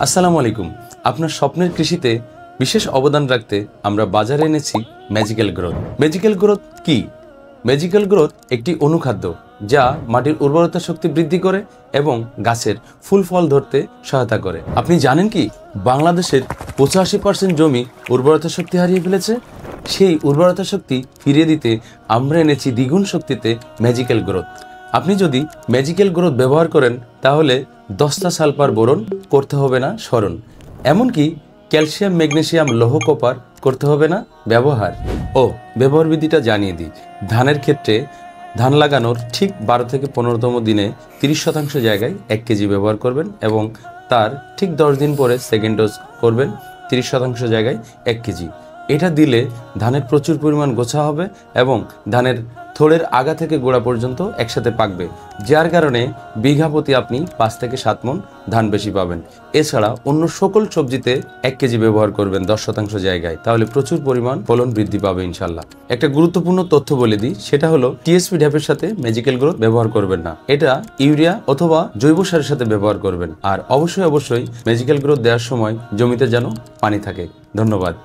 আসসালামু আলাইকুম। আপনার স্বপ্নের কৃষিতে বিশেষ অবদান রাখতে আমরা বাজারে এনেছি ম্যাজিক্যাল গ্রোথ। ম্যাজিক্যাল গ্রোথ কি? ম্যাজিক্যাল গ্রোথ একটি অনুখাদ্য যা মাটির উর্বরতা শক্তি বৃদ্ধি করে এবং গাছের ফুল ফল ধরতে সহায়তা করে। আপনি জানেন কি বাংলাদেশের 85% জমি উর্বরতা শক্তি হারিয়ে ফেলেছে? সেই উর্বরতা শক্তি ফিরিয়ে দিতে আমরা এনেছি দ্বিগুণ শক্তিতে ম্যাজিক্যাল গ্রোথ। আপনি যদি ম্যাজিক্যাল গ্রোথ ব্যবহার করেন তাহলে 10টা সালফার বোরন করতে হবে না স্মরণ, এমনকি ক্যালসিয়াম ম্যাগনেসিয়াম লৌহ কপার করতে হবে না ব্যবহার। ব্যবহার বিধিটা জানিয়ে দিই। ধানের ক্ষেত্রে ধান লাগানোর ঠিক 12 থেকে 15তম দিনে 30% জায়গায় 1 কেজি ব্যবহার করবেন এবং তার ঠিক 10 দিন পরে সেকেন্ড ডোজ করবেন 30% জায়গায় 1 কেজি। এটা দিলে ধানের প্রচুর পরিমাণ গোছা হবে এবং ধানের থোড়ের আগা থেকে গোড়া পর্যন্ত একসাথে পাকবে, যার কারণে বিঘা প্রতি আপনি 5 থেকে 7 মণ ধান বেশি পাবেন। এছাড়া অন্য সকল সবজিতে 1 কেজি ব্যবহার করবেন 10% জায়গায়, তাহলে প্রচুর পরিমাণ ফলন বৃদ্ধি পাবে ইনশাল্লাহ। একটা গুরুত্বপূর্ণ তথ্য বলে দিই, সেটা হলো টিএসপি ঢ্যাপের সাথে ম্যাজিক্যাল গ্রোথ ব্যবহার করবেন না, এটা ইউরিয়া অথবা জৈব সারের সাথে ব্যবহার করবেন। আর অবশ্যই ম্যাজিক্যাল গ্রোথ দেওয়ার সময় জমিতে যেন পানি থাকে। ধন্যবাদ।